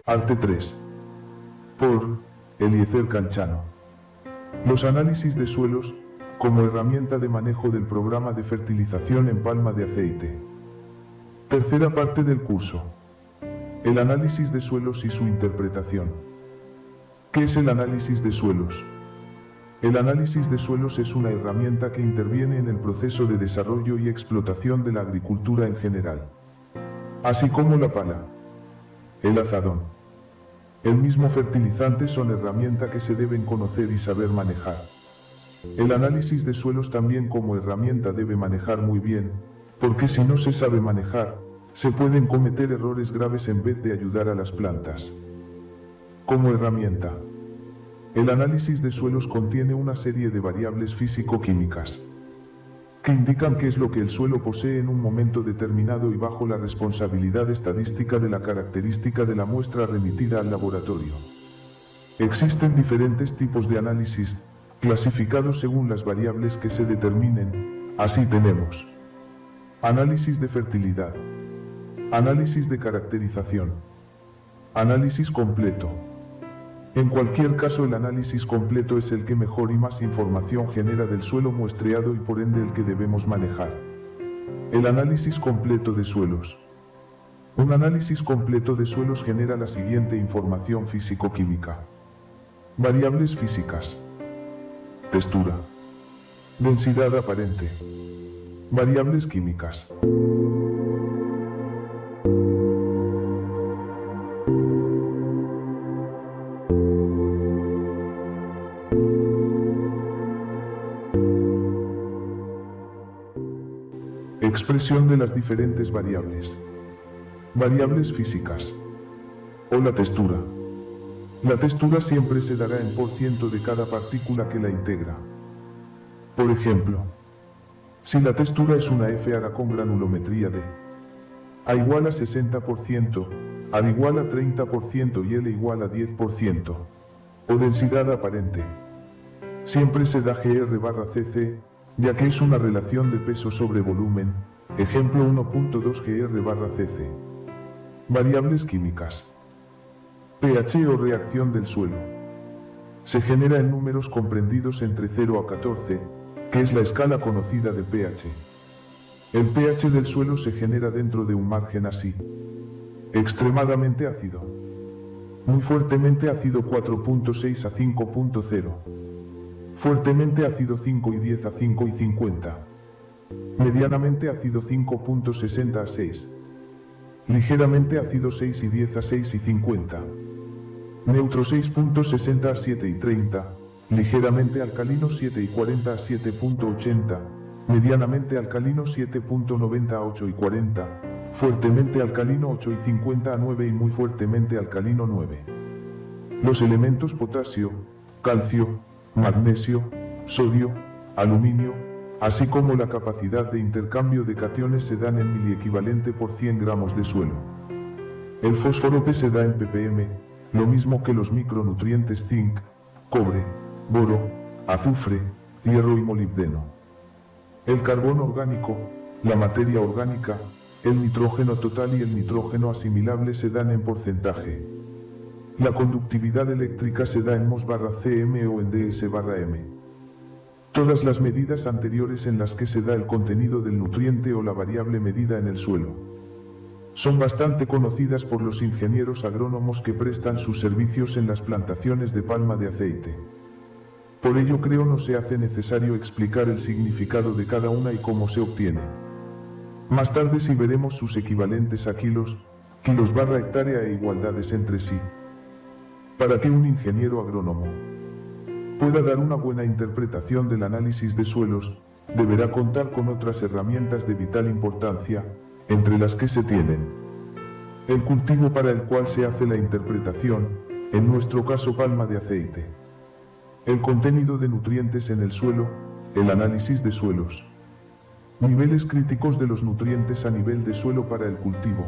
Arte 3. Por Eliezer Canchano. Los análisis de suelos, como herramienta de manejo del programa de fertilización en palma de aceite. Tercera parte del curso. El análisis de suelos y su interpretación. ¿Qué es el análisis de suelos? El análisis de suelos es una herramienta que interviene en el proceso de desarrollo y explotación de la agricultura en general, así como la pala, el azadón, el mismo fertilizante son herramientas que se deben conocer y saber manejar. El análisis de suelos también como herramienta debe manejar muy bien, porque si no se sabe manejar, se pueden cometer errores graves en vez de ayudar a las plantas. Como herramienta, el análisis de suelos contiene una serie de variables físico-químicas que indican qué es lo que el suelo posee en un momento determinado y bajo la responsabilidad estadística de la característica de la muestra remitida al laboratorio. Existen diferentes tipos de análisis, clasificados según las variables que se determinen. Así tenemos: análisis de fertilidad, análisis de caracterización, análisis completo. En cualquier caso, el análisis completo es el que mejor y más información genera del suelo muestreado y por ende el que debemos manejar. El análisis completo de suelos. Un análisis completo de suelos genera la siguiente información físico-química. Variables físicas. Textura. Densidad aparente. Variables químicas. Expresión de las diferentes variables. Variables físicas. O la textura. La textura siempre se dará en % de cada partícula que la integra. Por ejemplo, si la textura es una FA con granulometría de A igual a 60%, A igual a 30% y L igual a 10%, o densidad aparente, siempre se da GR/cc, ya que es una relación de peso sobre volumen, ejemplo 1.2 GR/cc. Variables químicas. pH o reacción del suelo. Se genera en números comprendidos entre 0 a 14, que es la escala conocida de pH. El pH del suelo se genera dentro de un margen así: extremadamente ácido, muy fuertemente ácido 4.6 a 5.0, fuertemente ácido 5 y 10 a 5 y 50, medianamente ácido 5.60 a 6, ligeramente ácido 6 y 10 a 6 y 50, neutro 6.60 a 7 y 30, ligeramente alcalino 7 y 40 a 7.80, medianamente alcalino 7.90 a 8 y 40, fuertemente alcalino 8 y 50 a 9 y muy fuertemente alcalino 9. Los elementos potasio, calcio, magnesio, sodio, aluminio, así como la capacidad de intercambio de cationes se dan en miliequivalente por 100 gramos de suelo. El fósforo P se da en ppm, lo mismo que los micronutrientes zinc, cobre, boro, azufre, hierro y molibdeno. El carbono orgánico, la materia orgánica, el nitrógeno total y el nitrógeno asimilable se dan en porcentaje. La conductividad eléctrica se da en mos/cm o en ds/m. Todas las medidas anteriores en las que se da el contenido del nutriente o la variable medida en el suelo son bastante conocidas por los ingenieros agrónomos que prestan sus servicios en las plantaciones de palma de aceite. Por ello creo no se hace necesario explicar el significado de cada una y cómo se obtiene. Más tarde sí veremos sus equivalentes a kilos, kilos/hectárea e igualdades entre sí. Para que un ingeniero agrónomo pueda dar una buena interpretación del análisis de suelos, deberá contar con otras herramientas de vital importancia, entre las que se tienen el cultivo para el cual se hace la interpretación, en nuestro caso palma de aceite, el contenido de nutrientes en el suelo, el análisis de suelos, niveles críticos de los nutrientes a nivel de suelo para el cultivo,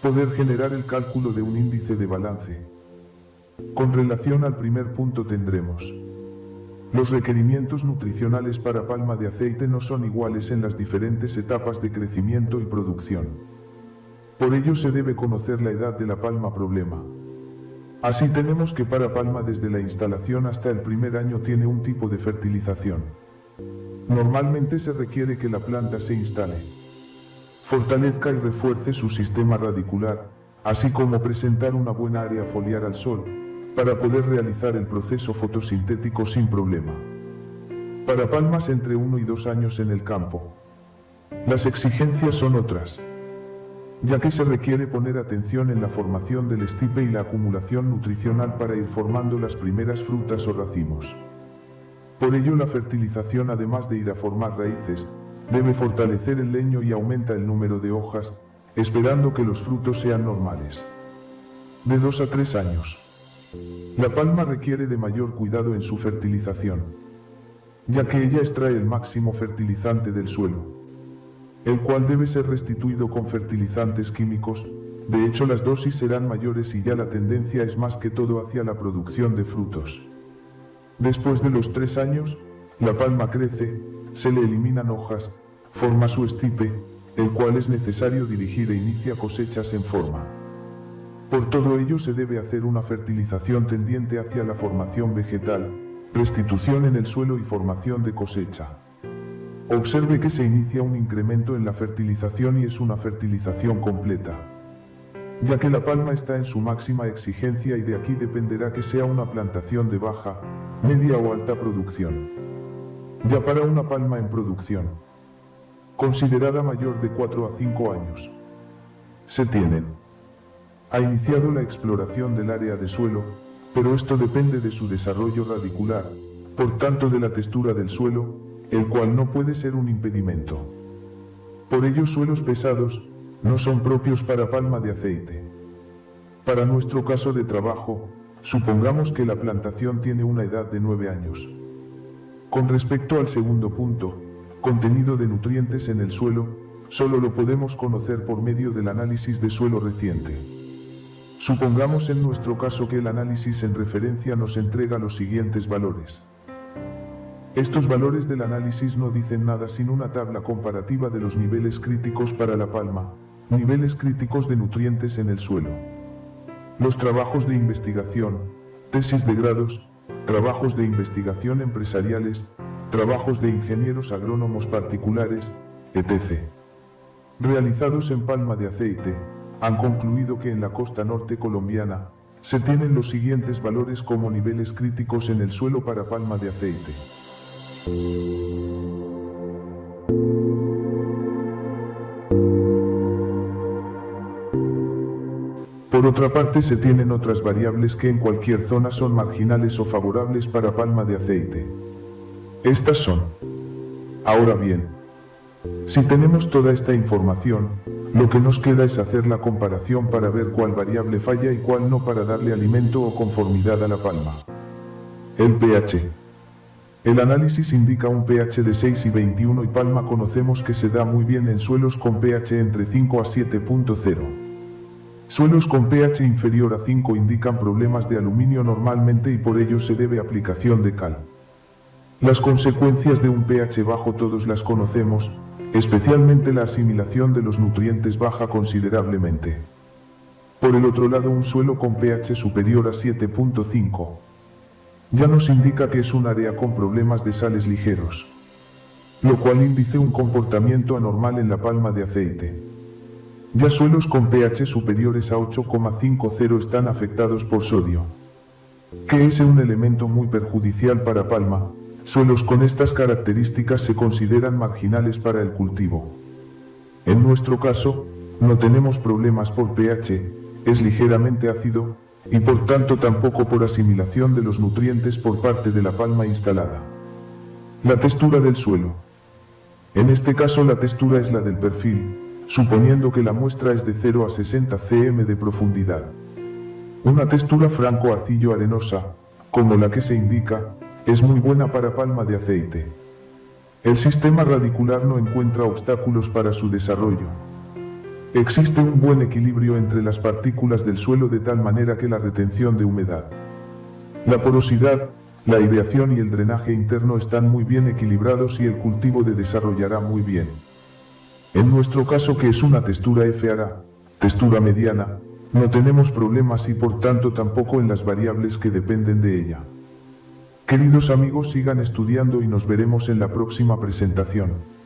poder generar el cálculo de un índice de balance. Con relación al primer punto tendremos: los requerimientos nutricionales para palma de aceite no son iguales en las diferentes etapas de crecimiento y producción. Por ello se debe conocer la edad de la palma problema. Así tenemos que para palma desde la instalación hasta el primer año tiene un tipo de fertilización. Normalmente se requiere que la planta se instale, fortalezca y refuerce su sistema radicular, así como presentar una buena área foliar al sol, para poder realizar el proceso fotosintético sin problema. Para palmas entre 1 y 2 años en el campo, las exigencias son otras, ya que se requiere poner atención en la formación del estipe y la acumulación nutricional para ir formando las primeras frutas o racimos. Por ello la fertilización, además de ir a formar raíces, debe fortalecer el leño y aumenta el número de hojas, esperando que los frutos sean normales. De 2 a 3 años. La palma requiere de mayor cuidado en su fertilización, ya que ella extrae el máximo fertilizante del suelo, el cual debe ser restituido con fertilizantes químicos. De hecho las dosis serán mayores y ya la tendencia es más que todo hacia la producción de frutos. Después de los 3 años, la palma crece, se le eliminan hojas, forma su estipe, el cual es necesario dirigir e inicia cosechas en forma. Por todo ello se debe hacer una fertilización tendiente hacia la formación vegetal, restitución en el suelo y formación de cosecha. Observe que se inicia un incremento en la fertilización y es una fertilización completa, ya que la palma está en su máxima exigencia y de aquí dependerá que sea una plantación de baja, media o alta producción. Ya para una palma en producción, considerada mayor de 4 a 5 años, se ha iniciado la exploración del área de suelo, pero esto depende de su desarrollo radicular, por tanto de la textura del suelo, el cual no puede ser un impedimento. Por ello suelos pesados no son propios para palma de aceite. Para nuestro caso de trabajo, supongamos que la plantación tiene una edad de 9 años. Con respecto al segundo punto, contenido de nutrientes en el suelo, solo lo podemos conocer por medio del análisis de suelo reciente. Supongamos en nuestro caso que el análisis en referencia nos entrega los siguientes valores. Estos valores del análisis no dicen nada sin una tabla comparativa de los niveles críticos para la palma, niveles críticos de nutrientes en el suelo. Los trabajos de investigación, tesis de grados, trabajos de investigación empresariales, trabajos de ingenieros agrónomos particulares, etc., realizados en palma de aceite, han concluido que en la costa norte colombiana, se tienen los siguientes valores como niveles críticos en el suelo para palma de aceite. Por otra parte se tienen otras variables que en cualquier zona son marginales o favorables para palma de aceite. Estas son. Ahora bien, si tenemos toda esta información, lo que nos queda es hacer la comparación para ver cuál variable falla y cuál no para darle alimento o conformidad a la palma. El pH. El análisis indica un pH de 6 y 21 y palma conocemos que se da muy bien en suelos con pH entre 5 a 7.0. Suelos con pH inferior a 5 indican problemas de aluminio normalmente y por ello se debe aplicación de cal. Las consecuencias de un pH bajo todos las conocemos, especialmente la asimilación de los nutrientes baja considerablemente. Por el otro lado, un suelo con pH superior a 7.5 ya nos indica que es un área con problemas de sales ligeros, lo cual indica un comportamiento anormal en la palma de aceite. Ya suelos con pH superiores a 8,50 están afectados por sodio, que es un elemento muy perjudicial para palma. Suelos con estas características se consideran marginales para el cultivo. En nuestro caso, no tenemos problemas por pH, es ligeramente ácido, y por tanto tampoco por asimilación de los nutrientes por parte de la palma instalada. La textura del suelo. En este caso la textura es la del perfil, suponiendo que la muestra es de 0 a 60 cm de profundidad. Una textura franco-arcillo-arenosa, como la que se indica, es muy buena para palma de aceite. El sistema radicular no encuentra obstáculos para su desarrollo. Existe un buen equilibrio entre las partículas del suelo de tal manera que la retención de humedad, la porosidad, la aireación y el drenaje interno están muy bien equilibrados y el cultivo se desarrollará muy bien. En nuestro caso, que es una textura FARA, Textura mediana, no tenemos problemas y por tanto tampoco en las variables que dependen de ella. Queridos amigos, sigan estudiando y nos veremos en la próxima presentación.